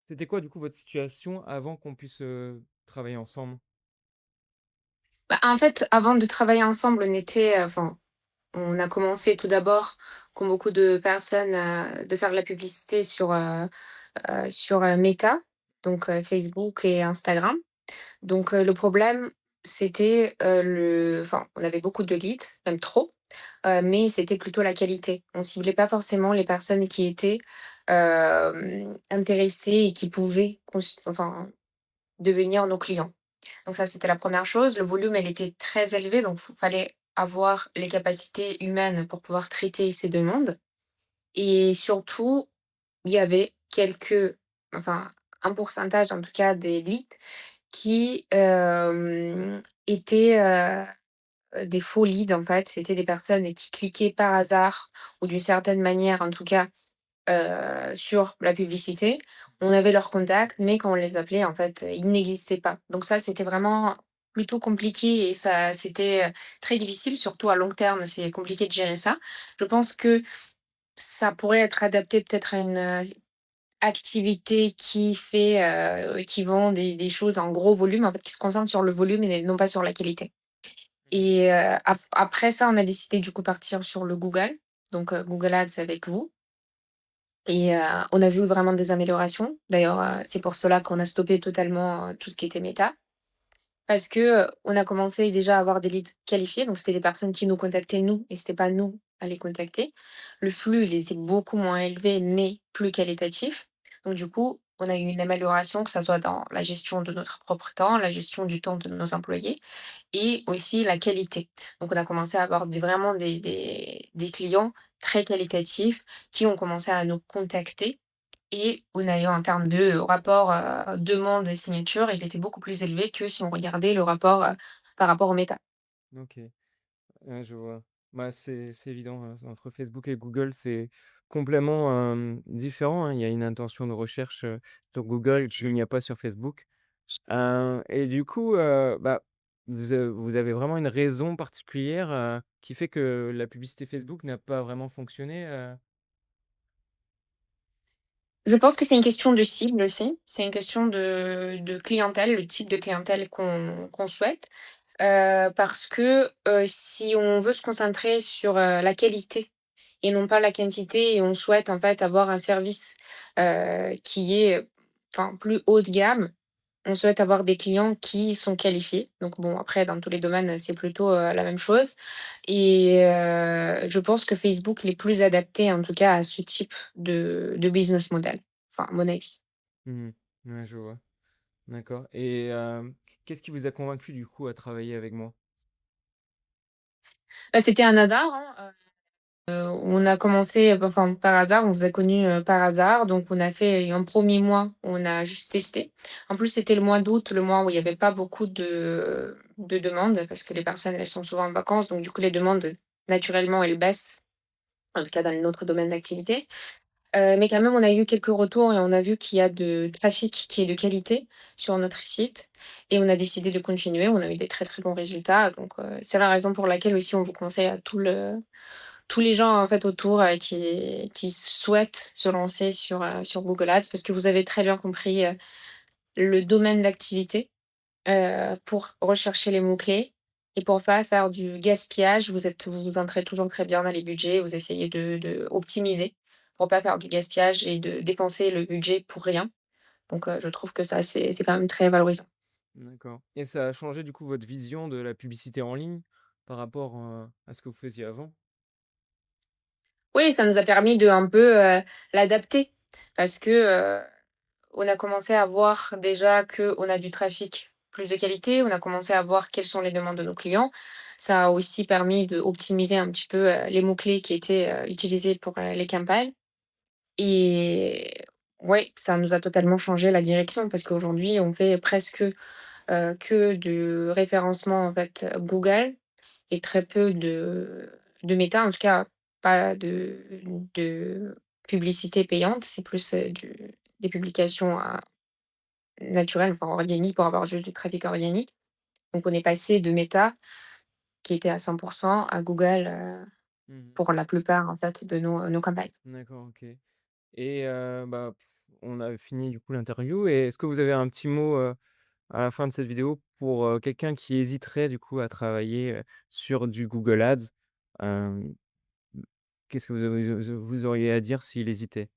C'était quoi du coup votre situation avant qu'on puisse, travailler ensemble? Bah, en fait, avant de travailler ensemble, on a commencé tout d'abord, comme beaucoup de personnes, de faire de la publicité sur Meta, donc Facebook et Instagram. Donc le problème, c'était, on avait beaucoup de leads, même trop, mais c'était plutôt la qualité. On ciblait pas forcément les personnes qui étaient, intéressées et qui pouvaient devenir nos clients. Donc ça, c'était la première chose. Le volume, elle était très élevé, donc fallait avoir les capacités humaines pour pouvoir traiter ces demandes et surtout, il y avait enfin, un pourcentage en tout cas des leads qui, étaient, des faux leads en fait. C'était des personnes qui cliquaient par hasard ou d'une certaine manière en tout cas, sur la publicité. On avait leurs contacts, mais quand on les appelait, en fait, ils n'existaient pas. Donc ça, c'était vraiment plutôt compliqué et ça c'était, très difficile, surtout à long terme, c'est compliqué de gérer ça. Je pense que ça pourrait être adapté peut-être à une, activité qui vend des choses en gros volume, en fait, qui se concentre sur le volume et non pas sur la qualité. Mmh. Et après ça, on a décidé du coup partir sur le Google, donc Google Ads avec vous. Et on a vu vraiment des améliorations. D'ailleurs, c'est pour cela qu'on a stoppé totalement, tout ce qui était méta. Parce que, on a commencé déjà à avoir des leads qualifiés, donc c'était des personnes qui nous contactaient nous et c'était pas nous à les contacter. Le flux, il était beaucoup moins élevé, mais plus qualitatif. Donc du coup, on a eu une amélioration, que ça soit dans la gestion de notre propre temps, la gestion du temps de nos employés et aussi la qualité. Donc on a commencé à avoir vraiment des clients très qualitatifs qui ont commencé à nous contacter et on a eu en termes de rapport, demande et signature, il était beaucoup plus élevé que si on regardait le rapport, par rapport aux méta. OK, ouais, je vois. Bah, c'est évident, entre Facebook et Google, c'est complètement, différent, hein. Il y a une intention de recherche, sur Google qu'il n'y a pas sur Facebook. Et du coup, bah, vous avez vraiment une raison particulière, qui fait que la publicité Facebook n'a pas vraiment fonctionné, Je pense que c'est une question de cible aussi, c'est une question de clientèle, le type de clientèle qu'on souhaite. Parce que, si on veut se concentrer sur, la qualité et non pas la quantité et on souhaite en fait avoir un service, qui est, enfin plus haut de gamme. On souhaite avoir des clients qui sont qualifiés. Donc bon, après, dans tous les domaines, c'est plutôt, la même chose et je pense que Facebook, il est plus adapté, en tout cas, à ce type de business model. Enfin, à mon avis. mmh Ouais, je vois. D'accord et qu'est-ce qui vous a convaincu du coup à travailler avec moi? Bah, c'était un hasard, hein, on a commencé, enfin, par hasard, on vous a connus, par hasard. Donc on a fait un premier mois, on a juste testé. En plus, c'était le mois d'août, le mois où il y avait pas beaucoup de demandes parce que les personnes, elles sont souvent en vacances. Donc du coup, les demandes, naturellement, elles baissent. En tout cas dans notre domaine d'activité. Mais quand même, on a eu quelques retours et on a vu qu'il y a de trafic qui est de qualité sur notre site et on a décidé de continuer. On a eu des très, très bons résultats donc c'est la raison pour laquelle aussi on vous conseille à tous les gens, en fait, autour, qui souhaitent se lancer sur Google Ads parce que vous avez très bien compris, le domaine d'activité. Pour rechercher les mots-clés et pour pas faire du gaspillage, vous vous entrez toujours très bien dans les budgets, vous essayez de optimiser pour pas faire du gaspillage et de dépenser le budget pour rien. Donc je trouve que ça, c'est quand même très valorisant. D'accord et ça a changé du coup votre vision de la publicité en ligne par rapport, à ce que vous faisiez avant? Oui, ça nous a permis de un peu, l'adapter parce que, on a commencé à voir déjà qu'on a du trafic plus de qualité, on a commencé à voir quelles sont les demandes de nos clients. Ça a aussi permis d'optimiser un petit peu, les mots-clés qui étaient, utilisés pour, les campagnes et ouais, ça nous a totalement changé la direction parce qu'aujourd'hui, on fait presque, que du référencement, en fait, Google et très peu de méta, en tout cas pas de publicité payante. C'est plus, des publications, naturelles, enfin organiques pour avoir juste du trafic organique. Donc on est passé de méta, qui était à 100 à Google, Mmh. pour la plupart en fait de nos campagnes. D'accord, OK et bah, on a fini du coup l'interview et est-ce que vous avez un petit mot, à la fin de cette vidéo pour, quelqu'un qui hésiterait du coup à travailler, sur du Google Ads? Hem, Qu'est-ce que vous auriez à dire s'il hésitait?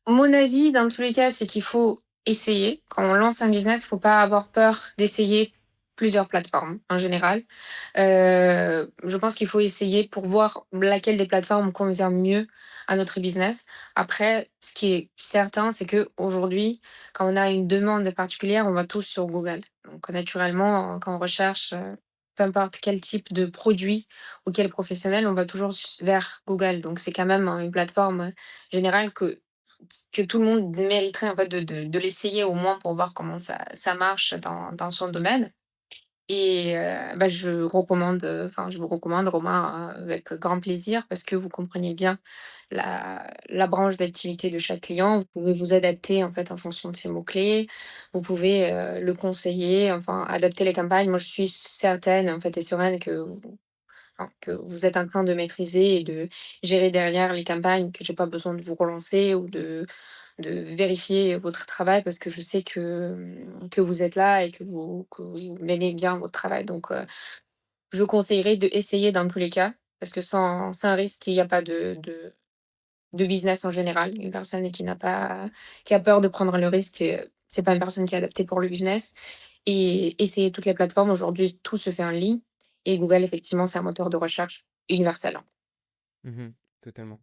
Mon avis, dans tous les cas, c'est qu'il faut essayer. Quand on lance un business, faut pas avoir peur d'essayer plusieurs plateformes en général. Je pense qu'il faut essayer pour voir laquelle des plateformes convient mieux à notre business. Après, ce qui est certain, c'est que aujourd'hui, quand on a une demande particulière, on va tous sur Google. Donc naturellement, quand on recherche, peu importe quel type de produit ou quel professionnel, on va toujours vers Google. Donc c'est quand même une plateforme générale que tout le monde mériterait en fait de l'essayer au moins pour voir comment ça marche dans son domaine et bah, je vous recommande Romain, avec grand plaisir parce que vous comprenez bien la branche d'activité de chaque client. Vous pouvez vous adapter en fait en fonction de ses mots-clés. Vous pouvez, le conseiller, enfin adapter les campagnes. Moi, je suis certaine en fait et sereine que vous êtes en train de maîtriser et de gérer derrière les campagnes, que j'ai pas besoin de vous relancer ou de vérifier votre travail parce que je sais que vous êtes là et que vous menez bien votre travail. Donc, je conseillerais d'essayer dans tous les cas parce que sans risque, il y a pas de business en général. Une personne qui a peur de prendre le risque, c'est pas une personne qui est adaptée pour le business et essayer toutes les plateformes. Aujourd'hui, tout se fait en ligne et Google, effectivement, c'est un moteur de recherche universel. Mmh. Totalement.